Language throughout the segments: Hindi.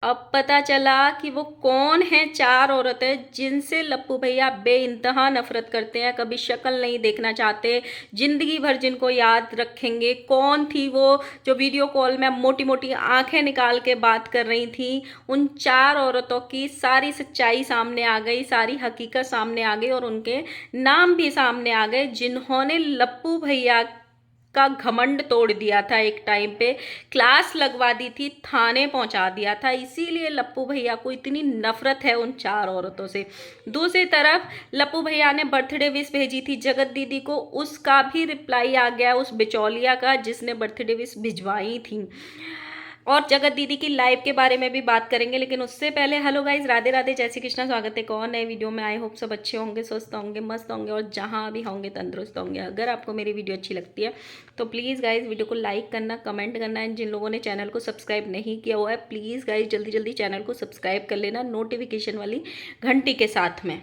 अब पता चला कि वो कौन है चार औरतें जिनसे लप्पू भैया बेइंतहा नफरत करते हैं, कभी शक्ल नहीं देखना चाहते, जिंदगी भर जिनको याद रखेंगे। कौन थी वो जो वीडियो कॉल में मोटी मोटी आंखें निकाल के बात कर रही थी? उन चार औरतों की सारी सच्चाई सामने आ गई, सारी हकीकत सामने आ गई और उनके नाम भी सामने आ गए, जिन्होंने लप्पू भैया का घमंड तोड़ दिया था। एक टाइम पे क्लास लगवा दी थी, थाने पहुंचा दिया था। इसीलिए लप्पू भैया को इतनी नफरत है उन चार औरतों से। दूसरी तरफ लप्पू भैया ने बर्थडे विश भेजी थी जगत दीदी को, उसका भी रिप्लाई आ गया उस बिचौलिया का जिसने बर्थडे विश भिजवाई थी। और जगत दीदी की लाइव के बारे में भी बात करेंगे, लेकिन उससे पहले हेलो गाइज, राधे राधे, जय श्री कृष्णा। स्वागत है कौन नए वीडियो में। आई होप सब अच्छे होंगे, स्वस्थ होंगे, मस्त होंगे और जहाँ भी होंगे तंदुरुस्त होंगे। अगर आपको मेरी वीडियो अच्छी लगती है तो प्लीज़ गाइज वीडियो को लाइक करना, कमेंट करना है। जिन लोगों ने चैनल को सब्सक्राइब नहीं किया हुआ है प्लीज़ गाइज जल्दी जल्दी चैनल को सब्सक्राइब कर लेना नोटिफिकेशन वाली घंटी के साथ में।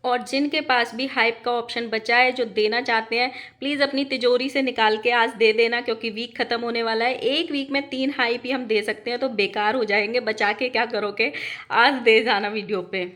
और जिनके पास भी हाइप का ऑप्शन बचा है, जो देना चाहते हैं, प्लीज़ अपनी तिजोरी से निकाल के आज दे देना, क्योंकि वीक ख़त्म होने वाला है। एक वीक में 3 हाइप ही हम दे सकते हैं तो बेकार हो जाएंगे। बचा के क्या करोगे, आज दे जाना वीडियो पे।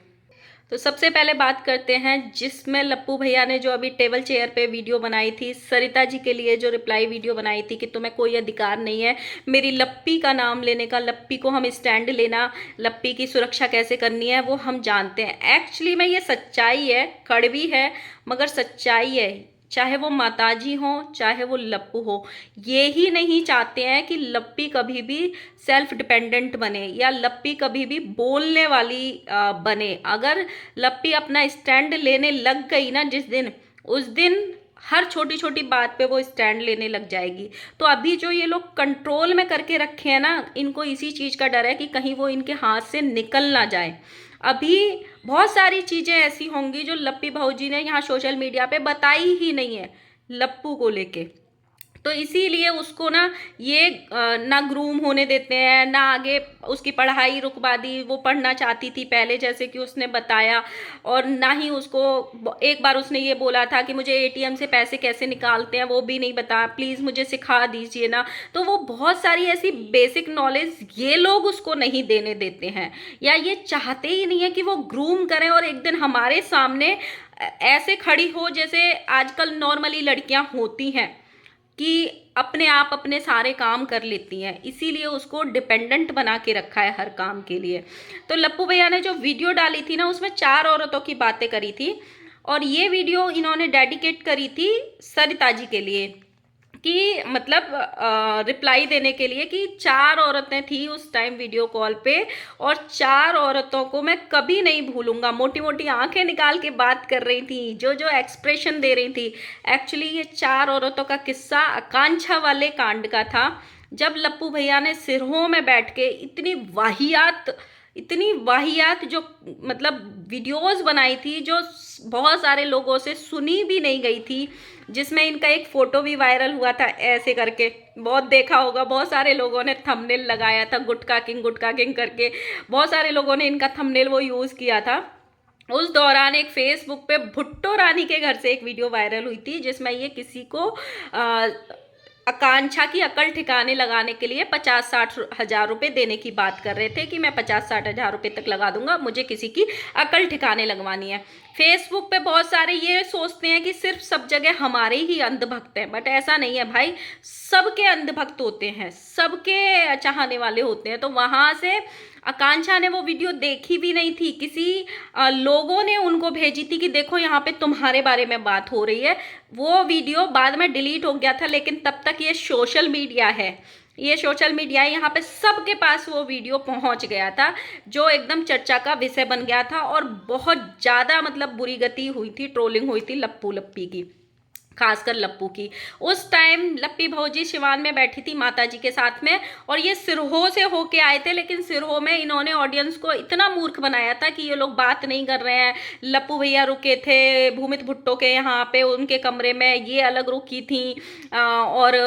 तो सबसे पहले बात करते हैं जिसमें लप्पू भैया ने जो अभी टेबल चेयर पे वीडियो बनाई थी सरिता जी के लिए, जो रिप्लाई वीडियो बनाई थी कि तुम्हें कोई अधिकार नहीं है मेरी लप्पी का नाम लेने का, लप्पी को हम स्टैंड लेना, लप्पी की सुरक्षा कैसे करनी है वो हम जानते हैं। एक्चुअली में ये सच्चाई है, कड़वी है मगर सच्चाई है। चाहे वो माताजी हो चाहे वो लप्पू हो, ये ही नहीं चाहते हैं कि लप्पी कभी भी सेल्फ डिपेंडेंट बने या लप्पी कभी भी बोलने वाली बने। अगर लप्पी अपना स्टैंड लेने लग गई ना जिस दिन, उस दिन हर छोटी छोटी बात पे वो स्टैंड लेने लग जाएगी। तो अभी जो ये लोग कंट्रोल में करके रखे हैं ना, इनको इसी चीज़ का डर है कि कहीं वो इनके हाथ से निकल ना जाए। अभी बहुत सारी चीज़ें ऐसी होंगी जो लप्पी भाऊजी ने यहाँ सोशल मीडिया पे बताई ही नहीं है लप्पू को लेके। तो इसीलिए उसको ना ये ना ग्रूम होने देते हैं, ना आगे उसकी पढ़ाई रुकवा दी। वो पढ़ना चाहती थी पहले जैसे कि उसने बताया, और ना ही उसको एक बार उसने ये बोला था कि मुझे एटीएम से पैसे कैसे निकालते हैं वो भी नहीं बताया, प्लीज़ मुझे सिखा दीजिए ना। तो वो बहुत सारी ऐसी बेसिक नॉलेज ये लोग उसको नहीं देने देते हैं, या ये चाहते ही नहीं है कि वो ग्रूम करें और एक दिन हमारे सामने ऐसे खड़ी हो जैसे आजकल नॉर्मली लड़कियां होती हैं कि अपने आप अपने सारे काम कर लेती हैं। इसीलिए उसको डिपेंडेंट बना के रखा है हर काम के लिए। तो लप्पू भैया ने जो वीडियो डाली थी ना उसमें 4 औरतों की बातें करी थी, और ये वीडियो इन्होंने डेडिकेट करी थी सरिता जी के लिए कि मतलब रिप्लाई देने के लिए कि 4 औरतें थी उस टाइम वीडियो कॉल पे, और 4 औरतों को मैं कभी नहीं भूलूंगा। मोटी मोटी आंखें निकाल के बात कर रही थी, जो जो एक्सप्रेशन दे रही थी। एक्चुअली ये 4 औरतों का किस्सा आकांक्षा वाले कांड का था, जब लप्पू भैया ने सिरहों में बैठ के इतनी वाहियात जो मतलब वीडियोस बनाई थी, जो बहुत सारे लोगों से सुनी भी नहीं गई थी। जिसमें इनका एक फोटो भी वायरल हुआ था ऐसे करके, बहुत देखा होगा, बहुत सारे लोगों ने थंबनेल लगाया था गुटका किंग करके, बहुत सारे लोगों ने इनका थंबनेल वो यूज़ किया था। उस दौरान एक फेसबुक पे भुट्टो रानी के घर से एक वीडियो वायरल हुई थी जिसमें ये किसी को आकांक्षा की अकल ठिकाने लगाने के लिए 50-60 हज़ार रुपये देने की बात कर रहे थे कि मैं 50-60 हज़ार रुपये तक लगा दूंगा, मुझे किसी की अकल ठिकाने लगवानी है। फेसबुक पे बहुत सारे ये सोचते हैं कि सिर्फ सब जगह हमारे ही अंधभक्त हैं, बट ऐसा नहीं है भाई। सबके अंधभक्त होते हैं, सबके चाहने वाले होते हैं। तो वहाँ से आकांक्षा ने वो वीडियो देखी भी नहीं थी, किसी लोगों ने उनको भेजी थी कि देखो यहाँ पे तुम्हारे बारे में बात हो रही है। वो वीडियो बाद में डिलीट हो गया था, लेकिन तब तक ये सोशल मीडिया है, ये सोशल मीडिया यहाँ पे सबके पास वो वीडियो पहुंच गया था, जो एकदम चर्चा का विषय बन गया था। और बहुत ज़्यादा मतलब बुरी गति हुई थी, ट्रोलिंग हुई थी लप्पू लप्पी की, खासकर लप्पू की। उस टाइम लप्पी भौजी सिवान में बैठी थी माता जी के साथ में, और ये सिरहो से होके आए थे, लेकिन सिरहो में इन्होंने ऑडियंस को इतना मूर्ख बनाया था कि ये लोग बात नहीं कर रहे हैं। लप्पू भैया रुके थे भूमित भुट्टो के यहाँ पे, उनके कमरे में ये अलग रुकी थी और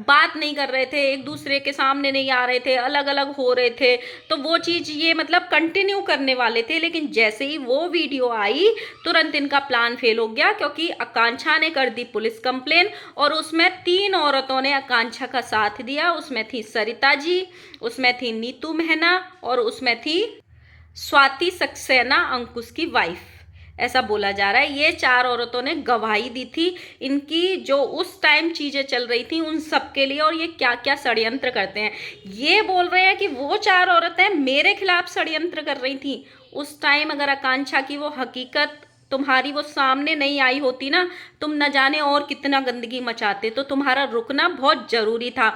बात नहीं कर रहे थे, एक दूसरे के सामने नहीं आ रहे थे, अलग अलग हो रहे थे। तो वो चीज़ ये मतलब कंटिन्यू करने वाले थे, लेकिन जैसे ही वो वीडियो आई तुरंत इनका प्लान फेल हो गया, क्योंकि आकांक्षा ने कर दी पुलिस कंप्लेन और उसमें 3 औरतों ने आकांक्षा का साथ दिया। उसमें थी सरिता जी, उसमें थी नीतू मेहना और उसमें थी स्वाति सक्सेना, अंकुश की वाइफ। ऐसा बोला जा रहा है। ये 4 औरतों ने गवाही दी थी इनकी जो उस टाइम चीजें चल रही थी उन सब के लिए, और ये क्या क्या षड्यंत्र करते हैं। ये बोल रहे हैं कि वो 4 औरतें मेरे खिलाफ षड्यंत्र कर रही थी। उस टाइम अगर आकांक्षा की वो हकीकत तुम्हारी वो सामने नहीं आई होती ना, तुम न जाने और कितना गंदगी मचाते। तो तुम्हारा रुकना बहुत जरूरी था।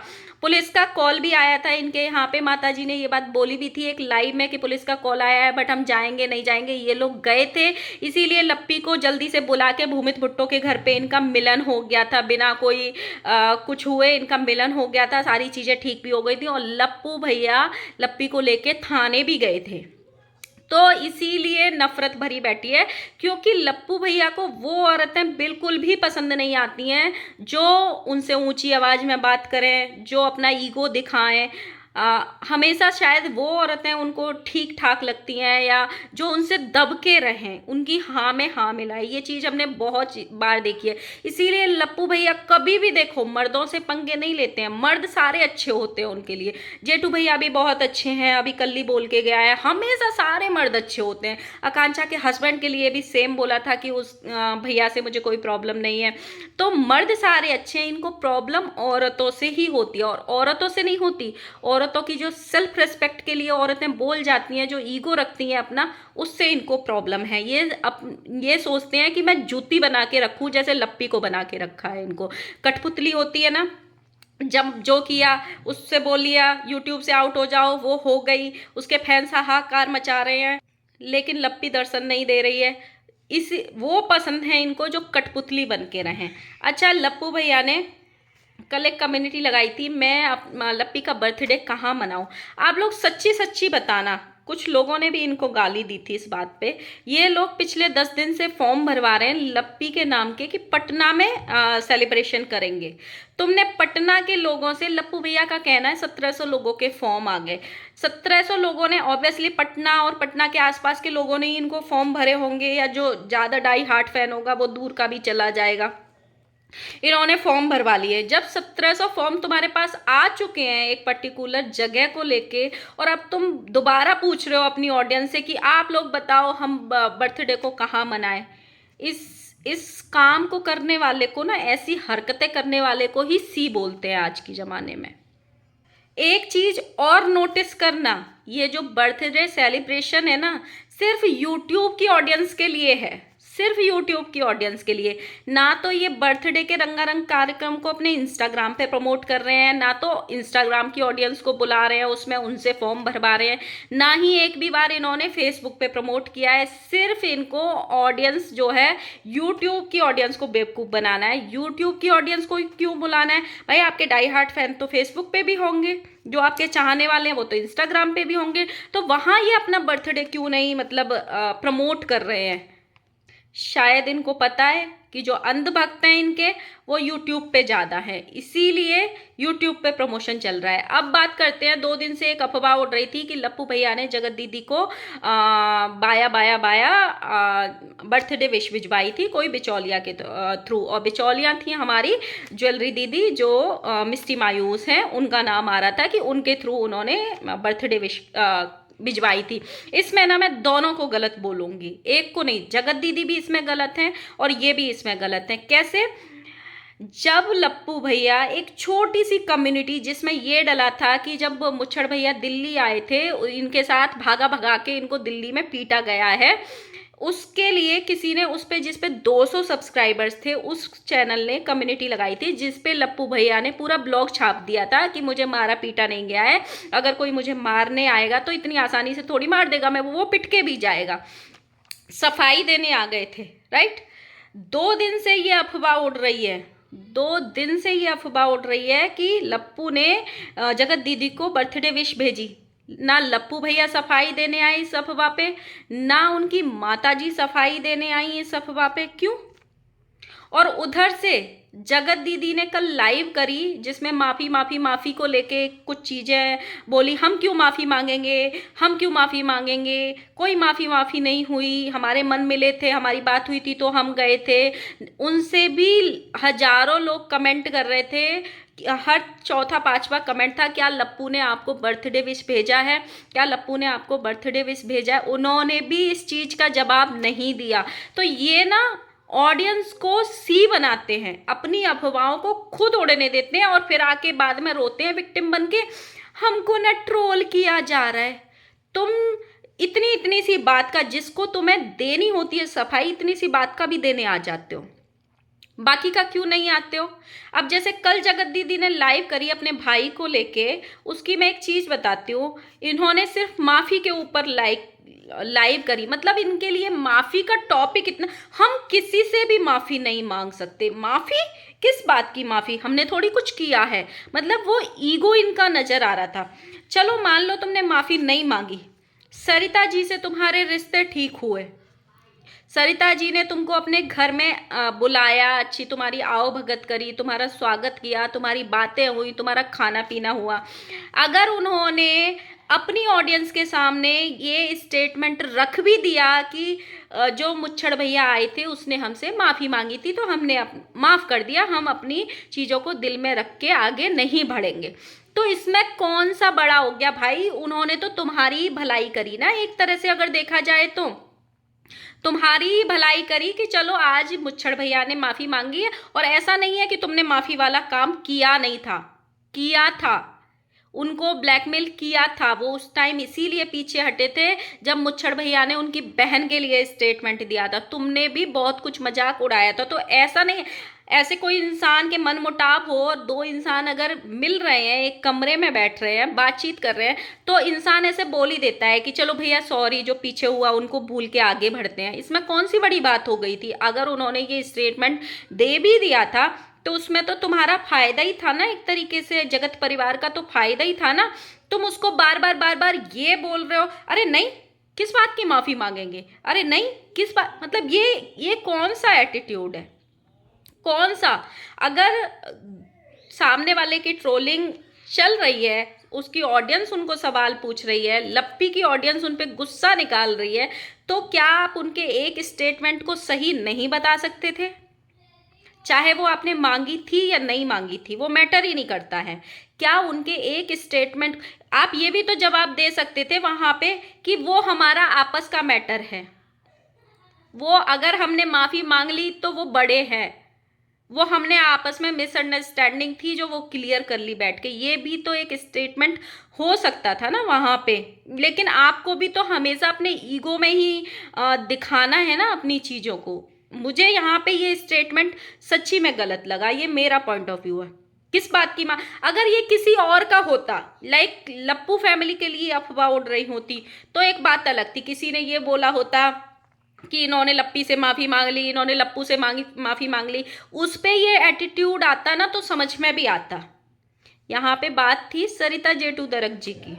पुलिस का कॉल भी आया था इनके यहाँ पे, माताजी ने ये बात बोली भी थी एक लाइव में कि पुलिस का कॉल आया है बट हम जाएंगे नहीं जाएंगे। ये लोग गए थे, इसीलिए लप्पी को जल्दी से बुला के भूमित भुट्टो के घर पे इनका मिलन हो गया था। बिना कोई कुछ हुए इनका मिलन हो गया था, सारी चीजें ठीक भी हो गई थी और लप्पू भैया लप्पी को लेके थाने भी गए थे। तो इसीलिए नफरत भरी बैठी है, क्योंकि लप्पू भैया को वो औरतें बिल्कुल भी पसंद नहीं आती हैं जो उनसे ऊंची आवाज में बात करें, जो अपना ईगो दिखाएं। हमेशा शायद वो औरतें उनको ठीक ठाक लगती हैं, या जो उनसे दब के रहें, उनकी हाँ में हाँ मिलाए। ये चीज़ हमने बहुत बार देखी है। इसीलिए लप्पू भैया कभी भी देखो मर्दों से पंगे नहीं लेते हैं। मर्द सारे अच्छे होते हैं उनके लिए। जेठू भैया भी बहुत अच्छे हैं, अभी कल ही बोल के गया है, हमेशा सारे मर्द अच्छे होते हैं। आकांक्षा के हस्बैंड के लिए भी सेम बोला था कि उस भैया से मुझे कोई प्रॉब्लम नहीं है। तो मर्द सारे अच्छे हैं, इनको प्रॉब्लम औरतों से ही होती है, और औरतों से नहीं होती। औरतों की जो सेल्फ रिस्पेक्ट के लिए औरतें बोल जाती हैं, जो ईगो रखती हैं अपना, उससे इनको प्रॉब्लम है। ये सोचते हैं कि मैं जूती बना के रखूं, जैसे लप्पी को बना के रखा है इनको। कठपुतली होती है ना, जब जो किया उससे बोल लिया यूट्यूब से आउट हो जाओ, वो हो गई। उसके फैंस हाहाकार मचा रहे हैं, लेकिन लप्पी दर्शन नहीं दे रही है। इस वो पसंद है इनको जो कठपुतली बन के रहें। अच्छा, लप्पू भैया ने कल एक कम्युनिटी लगाई थी, मैं लप्पी का बर्थडे कहाँ मनाऊं। आप लोग सच्ची सच्ची बताना। कुछ लोगों ने भी इनको गाली दी थी इस बात पे। ये लोग पिछले 10 दिन से फॉर्म भरवा रहे हैं लप्पी के नाम के कि पटना में सेलिब्रेशन करेंगे। तुमने पटना के लोगों से, लप्पू भैया का कहना है 1700 लोगों के फॉर्म आ गए। 1700 लोगों ने, ऑब्वियसली पटना और पटना के आसपास के लोगों ने ही इनको फॉर्म भरे होंगे, या जो ज़्यादा डाई हार्ट फैन होगा वो दूर का भी चला जाएगा। इन्होंने फॉर्म भरवा लिए। जब 1700 फॉर्म तुम्हारे पास आ चुके हैं एक पर्टिकुलर जगह को लेके, और अब तुम दोबारा पूछ रहे हो अपनी ऑडियंस से कि आप लोग बताओ हम बर्थडे को कहाँ मनाएं। इस काम को करने वाले को ना, ऐसी हरकतें करने वाले को ही सी बोलते हैं आज के ज़माने में। एक चीज और नोटिस करना, ये जो बर्थडे सेलिब्रेशन है ना, सिर्फ यूट्यूब की ऑडियंस के लिए है, सिर्फ यूट्यूब की ऑडियंस के लिए। ना तो ये बर्थडे के रंगारंग कार्यक्रम को अपने इंस्टाग्राम पे प्रमोट कर रहे हैं, ना तो इंस्टाग्राम की ऑडियंस को बुला रहे हैं उसमें उनसे फॉर्म भरवा रहे हैं, ना ही एक भी बार इन्होंने फेसबुक पे प्रमोट किया है। सिर्फ इनको ऑडियंस जो है, यूट्यूब की ऑडियंस को बेवकूफ़ बनाना है। यूट्यूब की ऑडियंस को क्यों बुलाना है भाई? आपके डाई हार्ट फैन तो फेसबुक पे भी होंगे, जो आपके चाहने वाले हैं वो तो इंस्टाग्राम पे भी होंगे, तो वहाँ ये अपना बर्थडे क्यों नहीं मतलब प्रमोट कर रहे हैं? शायद इनको पता है कि जो अंधभक्त हैं इनके, वो यूट्यूब पे ज़्यादा है, इसीलिए यूट्यूब पे प्रमोशन चल रहा है। अब बात करते हैं, 2 दिन से एक अफवाह उड़ रही थी कि लप्पू भैया ने जगत दीदी को बाया बाया बाया बर्थडे विश भिजवाई थी कोई बिचौलिया के थ्रू, और बिचौलिया थी हमारी ज्वेलरी दीदी जो मिस्टी मायूस हैं, उनका नाम आ रहा था कि उनके थ्रू उन्होंने बर्थडे विश भिजवाई थी। इसमें ना मैं दोनों को गलत बोलूंगी, एक को नहीं। जगत दीदी भी इसमें गलत हैं और ये भी इसमें गलत हैं। कैसे? जब लप्पू भैया एक छोटी सी कम्युनिटी, जिसमें ये डला था कि जब मुच्छड़ भैया दिल्ली आए थे, इनके साथ भागा भगा के इनको दिल्ली में पीटा गया है, उसके लिए किसी ने उस पे, जिस पे 200 सब्सक्राइबर्स थे, उस चैनल ने कम्युनिटी लगाई थी जिस पे लप्पू भैया ने पूरा ब्लॉग छाप दिया था कि मुझे मारा पीटा नहीं गया है, अगर कोई मुझे मारने आएगा तो इतनी आसानी से थोड़ी मार देगा, मैं वो पिट के भी जाएगा। सफाई देने आ गए थे, राइट। 2 दिन से ये अफवाह उड़ रही है, 2 दिन से ये अफवाह उड़ रही है कि लप्पू ने जगत दीदी को बर्थडे विश भेजी। ना लप्पू भैया सफाई देने आए इस अफवाह पे, ना उनकी माताजी सफाई देने आई इस अफवाह पे। क्यों? और उधर से जगत दीदी ने कल लाइव करी जिसमें माफ़ी को लेके कुछ चीज़ें बोली। हम क्यों माफ़ी मांगेंगे, हम क्यों माफ़ी मांगेंगे, कोई माफ़ी नहीं हुई, हमारे मन मिले थे, हमारी बात हुई थी तो हम गए थे। उनसे भी हजारों लोग कमेंट कर रहे थे, हर चौथा पांचवा कमेंट था, क्या लप्पू ने आपको बर्थडे विश भेजा है, क्या लप्पू ने आपको बर्थडे विश भेजा है। उन्होंने भी इस चीज़ का जवाब नहीं दिया। तो ये ना ऑडियंस को सी बनाते हैं, अपनी अफवाहों को खुद उड़ने देते हैं और फिर आके बाद में रोते हैं विक्टिम बन के, हमको ना ट्रोल किया जा रहा है। तुम इतनी इतनी सी बात का, जिसको तुम्हें देनी होती है सफाई, इतनी सी बात का भी देने आ जाते हो, बाकी का क्यों नहीं आते हो। अब जैसे कल जगत दीदी ने लाइव करी अपने भाई को लेके, उसकी मैं एक चीज बताती हूँ, इन्होंने सिर्फ माफी के ऊपर लाइव करी, मतलब इनके लिए माफी का टॉपिक इतना, हम किसी से भी माफी नहीं मांग सकते। माफी किस बात की माफी, हमने थोड़ी कुछ किया है, मतलब वो ईगो इनका नजर आ रहा था। चलो मान लो तुमने माफी नहीं मांगी, सरिता जी से तुम्हारे रिश्ते ठीक हुए, सरिता जी ने तुमको अपने घर में बुलाया, अच्छी तुम्हारी आओ भगत करी, तुम्हारा स्वागत किया, तुम्हारी बातें हुई, तुम्हारा खाना पीना हुआ। अगर उन्होंने अपनी ऑडियंस के सामने ये स्टेटमेंट रख भी दिया कि जो मुच्छड़ भैया आए थे उसने हमसे माफ़ी मांगी थी तो हमने माफ़ कर दिया, हम अपनी चीज़ों को दिल में रख के आगे नहीं बढ़ेंगे, तो इसमें कौन सा बड़ा हो गया भाई। उन्होंने तो तुम्हारी भलाई करी ना, एक तरह से अगर देखा जाए तो तुम्हारी भलाई करी कि चलो आज मुच्छड़ भैया ने माफी मांगी है। और ऐसा नहीं है कि तुमने माफी वाला काम किया नहीं था, किया था, उनको ब्लैकमेल किया था। वो उस टाइम इसीलिए पीछे हटे थे जब मुच्छड़ भैया ने उनकी बहन के लिए स्टेटमेंट दिया था, तुमने भी बहुत कुछ मजाक उड़ाया था। तो ऐसा नहीं, ऐसे कोई इंसान के मन मुटाव हो और दो इंसान अगर मिल रहे हैं, एक कमरे में बैठ रहे हैं, बातचीत कर रहे हैं, तो इंसान ऐसे बोल ही देता है कि चलो भैया सॉरी, जो पीछे हुआ उनको भूल के आगे बढ़ते हैं। इसमें कौन सी बड़ी बात हो गई थी। अगर उन्होंने ये स्टेटमेंट दे भी दिया था तो उसमें तो तुम्हारा फायदा ही था ना, एक तरीके से जगत परिवार का तो फायदा ही था ना। तुम उसको बार बार ये बोल रहे हो, अरे नहीं किस बात की माफी मांगेंगे, अरे नहीं किस बात, मतलब ये कौन सा एटीट्यूड है, कौन सा। अगर सामने वाले की ट्रोलिंग चल रही है, उसकी ऑडियंस उनको सवाल पूछ रही है, लप्पी की ऑडियंस उन पे गुस्सा निकाल रही है, तो क्या आप उनके एक स्टेटमेंट को सही नहीं बता सकते थे। चाहे वो आपने मांगी थी या नहीं मांगी थी, वो मैटर ही नहीं करता है। क्या उनके एक स्टेटमेंट, आप ये भी तो जवाब दे सकते थे वहां पे कि वो हमारा आपस का मैटर है, वो अगर हमने माफी मांग ली तो वो बड़े हैं, वो हमने आपस में मिसअंडरस्टैंडिंग थी जो वो क्लियर कर ली बैठ के, ये भी तो एक स्टेटमेंट हो सकता था ना वहां पे। लेकिन आपको भी तो हमेशा अपने ईगो में ही दिखाना है ना अपनी चीजों को। मुझे यहाँ पे ये स्टेटमेंट सच्ची में गलत लगा, ये मेरा पॉइंट ऑफ व्यू है। किस बात की माँ, अगर ये किसी और का होता, लाइक लप्पू फैमिली के लिए अफवाह उड़ रही होती तो एक बात अलग थी, किसी ने ये बोला होता कि इन्होंने लप्पी से माफी मांग ली, इन्होंने लप्पू से माफी मांग ली, उस पे ये एटीट्यूड आता ना तो समझ में भी आता। यहाँ पे बात थी सरिता जेठू दरक जी की,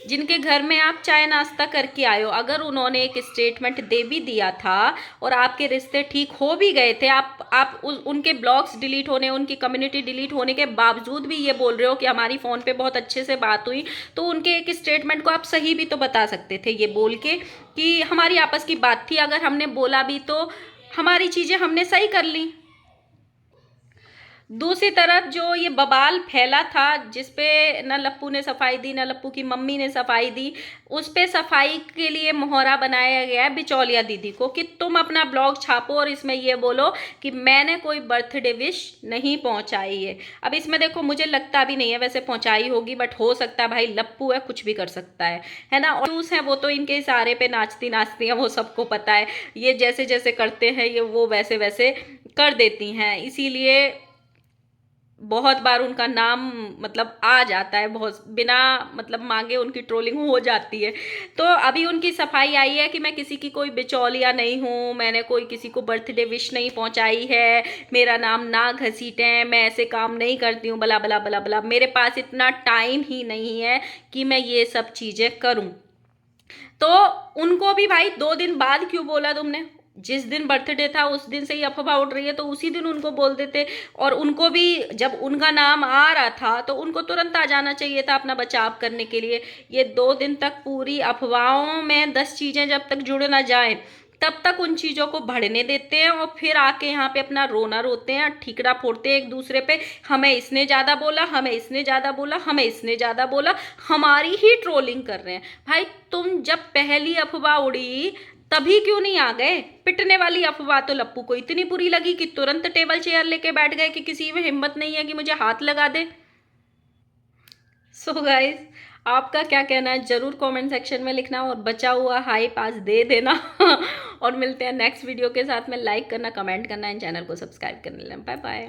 जिनके घर में आप चाय नाश्ता करके आए हो। अगर उन्होंने एक स्टेटमेंट दे भी दिया था और आपके रिश्ते ठीक हो भी गए थे, आप उनके ब्लॉग्स डिलीट होने, उनकी कम्युनिटी डिलीट होने के बावजूद भी ये बोल रहे हो कि हमारी फ़ोन पे बहुत अच्छे से बात हुई, तो उनके एक स्टेटमेंट को आप सही भी तो बता सकते थे, ये बोल के कि हमारी आपस की बात थी, अगर हमने बोला भी तो हमारी चीज़ें हमने सही कर ली। दूसरी तरफ जो ये बवाल फैला था जिसपे न लप्पू ने सफाई दी, न लप्पू की मम्मी ने सफाई दी, उस पे सफाई के लिए मोहरा बनाया गया है बिचौलिया दीदी को कि तुम अपना ब्लॉग छापो और इसमें ये बोलो कि मैंने कोई बर्थडे विश नहीं पहुंचाई है। अब इसमें देखो, मुझे लगता भी नहीं है वैसे पहुंचाई होगी, बट हो सकता है, भाई लप्पू है, कुछ भी कर सकता है ना। और है वो तो इनके इशारे पे नाचती नाचती हैं, वो सबको पता है, ये जैसे जैसे करते हैं ये वो वैसे वैसे कर देती हैं, इसीलिए बहुत बार उनका नाम मतलब आ जाता है, बहुत बिना मतलब मांगे उनकी ट्रोलिंग हो जाती है। तो अभी उनकी सफाई आई है कि मैं किसी की कोई बिचौलिया नहीं हूँ, मैंने कोई किसी को बर्थडे विश नहीं पहुँचाई है, मेरा नाम ना घसीटें, मैं ऐसे काम नहीं करती हूँ, बला बला बला बला, मेरे पास इतना टाइम ही नहीं है कि मैं ये सब चीज़ें करूँ। तो उनको भी भाई 2 दिन बाद क्यों बोला तुमने, जिस दिन बर्थडे था उस दिन से ही अफवाह उड़ रही है, तो उसी दिन उनको बोल देते। और उनको भी जब उनका नाम आ रहा था तो उनको तुरंत आ जाना चाहिए था अपना बचाव करने के लिए। ये 2 दिन तक पूरी अफवाहों में 10 चीजें जब तक जुड़ ना जाए तब तक उन चीजों को बढ़ने देते हैं, और फिर आके यहाँ पे अपना रोना रोते हैं, ठीकरा फोड़ते हैं एक दूसरे पे। हमें इसने ज्यादा बोला, हमें इसने ज्यादा बोला, हमें इसने ज्यादा बोला, हमारी ही ट्रोलिंग कर रहे हैं। भाई तुम जब पहली अफवाह उड़ी तभी क्यों नहीं आ गए? पिटने वाली अफवाह तो लप्पू को इतनी बुरी लगी कि तुरंत टेबल चेयर लेके बैठ गए कि किसी में हिम्मत नहीं है कि मुझे हाथ लगा दे। सो गाइस, आपका क्या कहना है जरूर कमेंट सेक्शन में लिखना, और बचा हुआ हाइप आज दे देना। और मिलते हैं नेक्स्ट वीडियो के साथ में। लाइक करना, कमेंट करना, एंड चैनल को सब्सक्राइब करने लेना। Bye bye.